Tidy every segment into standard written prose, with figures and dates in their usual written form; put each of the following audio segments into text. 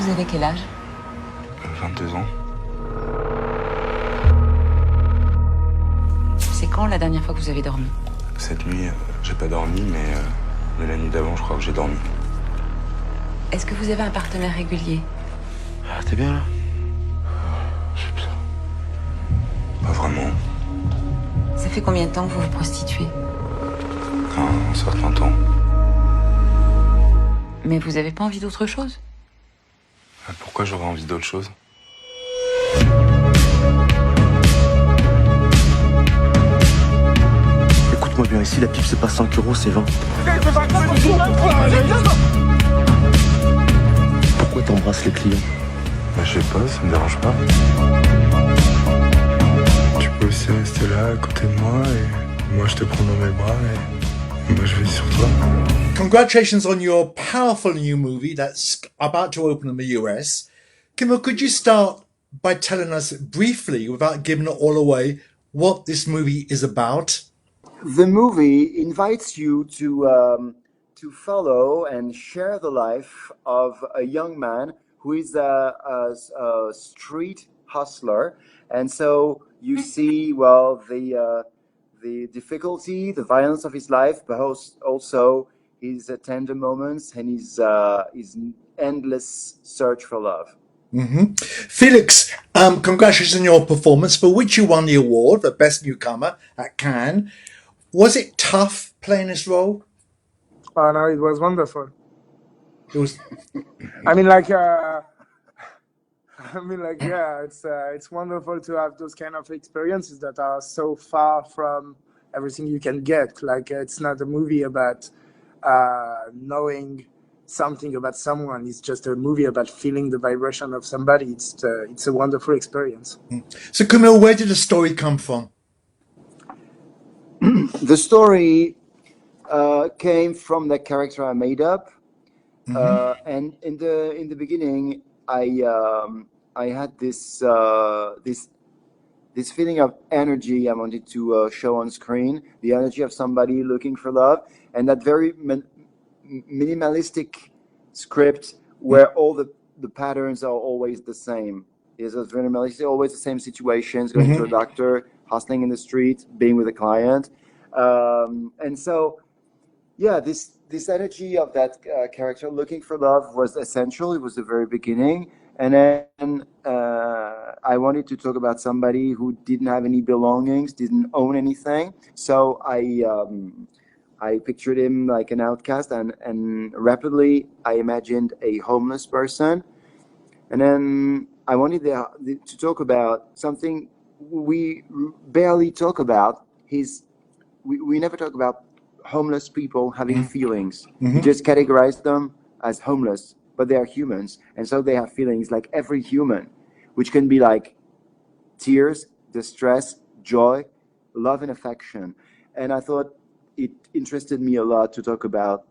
Vous avez quel âge? 22 ans. C'est quand la dernière fois que vous avez dormi? Cette nuit, j'ai pas dormi, mais la nuit d'avant, je crois que j'ai dormi. Est-ce que vous avez un partenaire régulier? Ah, t'es bien là? J'ai bien. Pas vraiment. Ça fait combien de temps que vous vous prostituez? Un certain temps. Mais vous avez pas envie d'autre chose? Pourquoi j'aurais envie d'autre chose? Écoute-moi bien, ici la pipe c'est pas 5 €, c'est 20. Pourquoi t'embrasses les clients? Bah, je sais pas, ça me dérange pas. Tu peux aussi rester là à côté de moi et moi je te prends dans mes bras et moi je vais sur toi. Congratulations on your powerful new movie that's about to open in the US. Kim, could you start by telling us briefly, without giving it all away, what this movie is about? The movie invites you to follow and share the life of a young man who is a street hustler, and so you see the difficulty, the violence of his life, but also his tender moments and his endless search for love. Mm-hmm. Felix, congratulations on your performance, for which you won the award for Best Newcomer at Cannes. Was it tough playing this role? Oh no, it was wonderful. It was. I mean, yeah, it's wonderful to have those kind of experiences that are so far from everything you can get. Like, it's not a movie about knowing something about someone. It's just a movie about feeling the vibration of somebody. It's a wonderful experience. So, Camille, where did the story come from? The story came from the character I made up, and in the beginning, I had this feeling of energy I wanted to show on screen, the energy of somebody looking for love, and that very minimalistic script where all the patterns are always the same. It's very minimalistic, always the same situations, going to a doctor, hustling in the street, being with a client. And so, yeah, this energy of that character looking for love was essential. It was the very beginning. And then I wanted to talk about somebody who didn't have any belongings, didn't own anything. So I pictured him like an outcast, and rapidly I imagined a homeless person. And then I wanted to talk about something we barely talk about. We never talk about homeless people having feelings. We just categorize them as homeless, but they are humans, and so they have feelings like every human, which can be like tears, distress, joy, love, and affection. And I thought it interested me a lot to talk about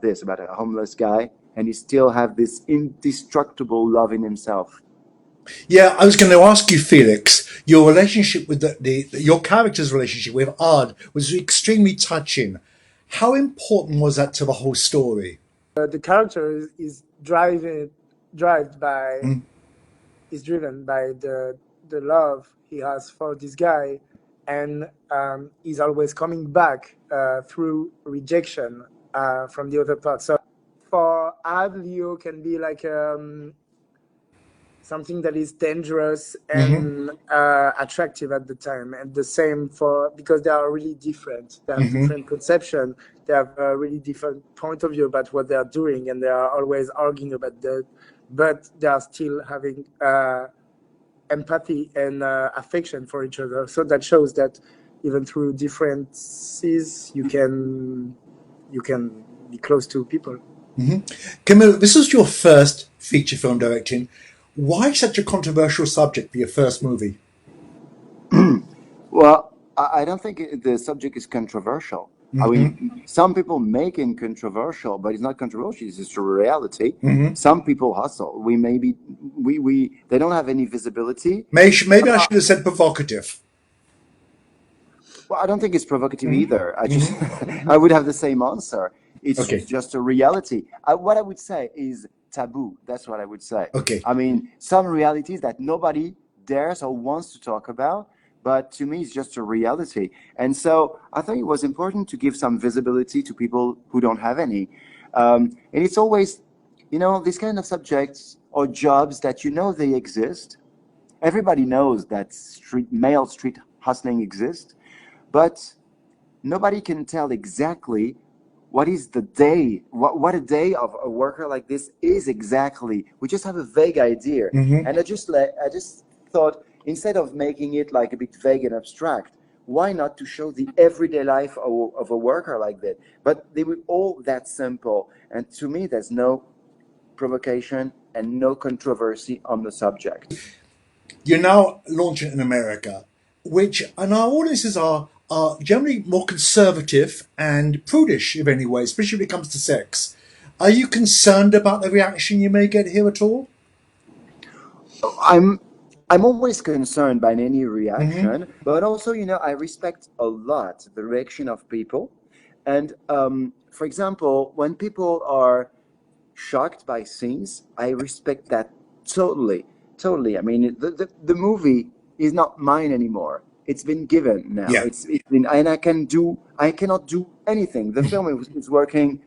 this, about a homeless guy, and he still have this indestructible love in himself. Yeah, I was going to ask you, Felix, your relationship with your character's relationship with Ard was extremely touching. How important was that to the whole story? The character is driven by the love he has for this guy, and he's always coming back through rejection from the other part. So for Ad, Leo can be like something that is dangerous and attractive at the time, and the same because they are really different. They have different conception. They have a really different point of view about what they are doing, and they are always arguing about that. But they are still having empathy and affection for each other. So that shows that even through differences, you can be close to people. Camille, this was your first feature film directing. Why such a controversial subject for your first movie? Well, I don't think the subject is controversial. I mean, some people make it controversial, but it's not controversial. It's just a reality. Some people hustle. They don't have any visibility. Maybe I should have said provocative. Well, I don't think it's provocative either. I would have the same answer. It's just a reality. What I would say is taboo. That's what I would say. Okay. I mean, some realities that nobody dares or wants to talk about, but to me, it's just a reality. And so I thought it was important to give some visibility to people who don't have any. And it's always, these kind of subjects or jobs that they exist. Everybody knows that male street hustling exists, but nobody can tell exactly what is the day, what a day of a worker like this is exactly. We just have a vague idea. And I just thought, instead of making it like a bit vague and abstract, why not to show the everyday life of a worker like that? But they were all that simple. And to me, there's no provocation and no controversy on the subject. You're now launching in America, and our audiences are generally more conservative and prudish in any way, especially when it comes to sex. Are you concerned about the reaction you may get here at all? I'm always concerned by any reaction, but also, I respect a lot the reaction of people. And for example, when people are shocked by scenes, I respect that totally. I mean, the movie is not mine anymore. It's been given now. Yeah. It's been, and I cannot do anything. The film is working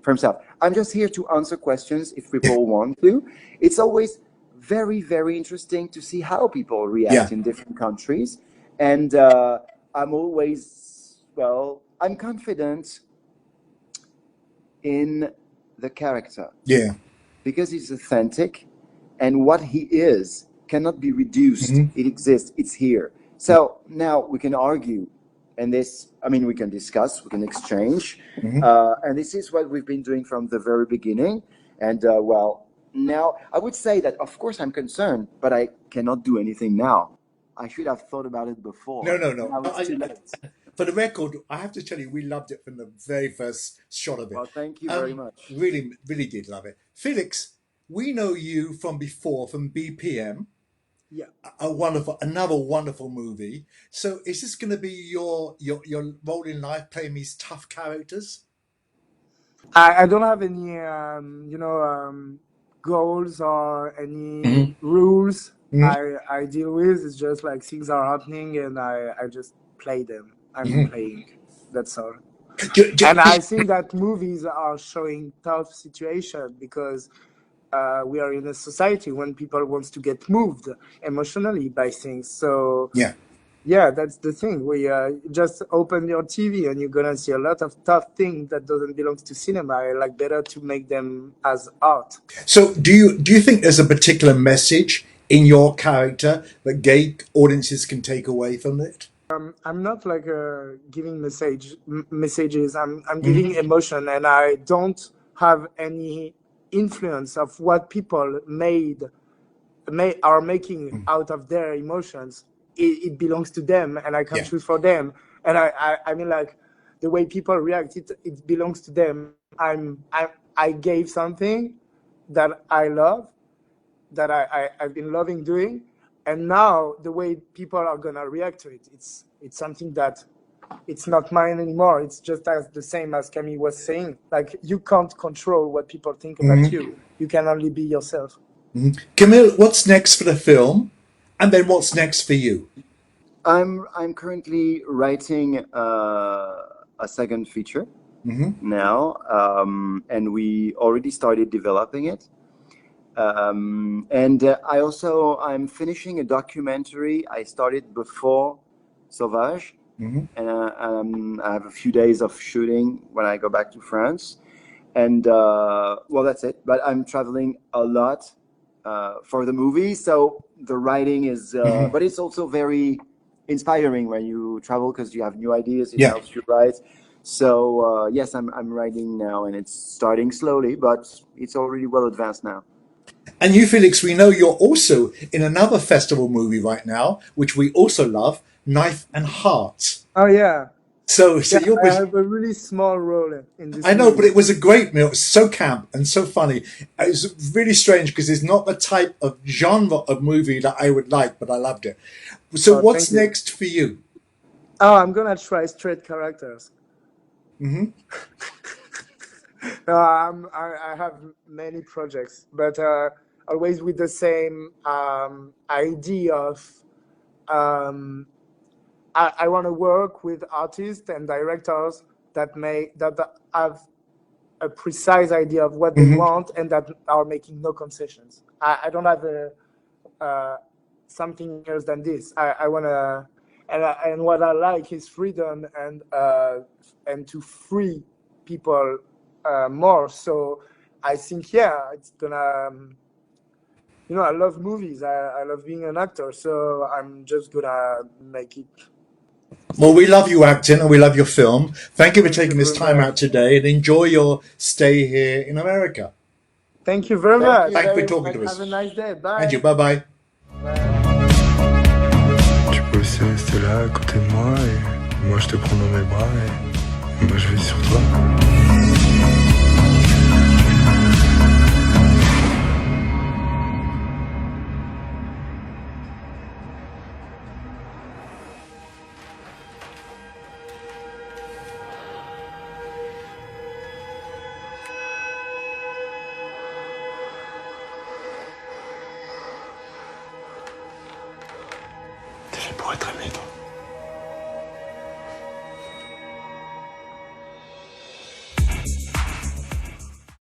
for himself. I'm just here to answer questions if people want to. It's always very, very interesting to see how people react in different countries. And I'm confident in the character. Yeah. Because he's authentic, and what he is cannot be reduced. It exists. It's here. So now we can argue, and we can discuss, we can exchange. And this is what we've been doing from the very beginning. And now I would say that, of course, I'm concerned, but I cannot do anything now. I should have thought about it before. No. Now it's too late. For the record, I have to tell you, we loved it from the very first shot of it. Well, thank you very much. Really, really did love it. Felix, we know you from before, from BPM. Yeah. Another wonderful movie. So is this going to be your role in life, playing these tough characters? I don't have any, goals or any rules I deal with. It's just like things are happening and I just play them. I'm playing. That's all. And I think that movies are showing tough situation because we are in a society when people wants to get moved emotionally by things. So yeah, that's the thing. We just open your TV and you're gonna see a lot of tough things that doesn't belong to cinema. I like better to make them as art. So do you think there's a particular message in your character that gay audiences can take away from it? I'm not like giving messages. I'm giving emotion, and I don't have any influence of what people are making out of their emotions. It belongs to them, and I can choose for them. And I mean, like the way people react, it belongs to them. I gave something that I love, that I've been loving doing. And now the way people are gonna react to it, it's something that it's not mine anymore. It's just as the same as Camille was saying. Like you can't control what people think about you. You can only be yourself. Camille, what's next for the film, and then what's next for you? I'm currently writing a second feature now, and we already started developing it. And I'm finishing a documentary I started before Sauvage, and I have a few days of shooting when I go back to France. And that's it. But I'm traveling a lot for the movie, so the writing is, but it's also very inspiring when you travel because you have new ideas. It helps you write. So yes, I'm writing now, and it's starting slowly, but it's already well advanced now. And you, Felix, we know you're also in another festival movie right now, which we also love, Knife and Heart. Oh yeah. So you're. I have a really small role in this. I know, but it was a great meal. It was so camp and so funny. It was really strange because it's not the type of genre of movie that I would like, but I loved it. So what's next for you? Oh, I'm gonna try straight characters. I have many projects, but always with the same idea of I want to work with artists and directors that have a precise idea of what they want and that are making no concessions. I don't have something else than this. I want to, and what I like is freedom and to free people more. So I think, yeah, it's gonna. I love movies. I love being an actor. So I'm just gonna make it. Well, we love you acting and we love your film. Thank you for Thank you taking this very time much. out today and enjoy your stay here in America. Thank you very much. Thank you for talking to Have us. a nice day. Bye. And you, bye-bye. Tu peux aussi rester là à côté de moi et moi je te prends dans mes bras et moi je vais sur toi. T'es fait pour être aimé, toi.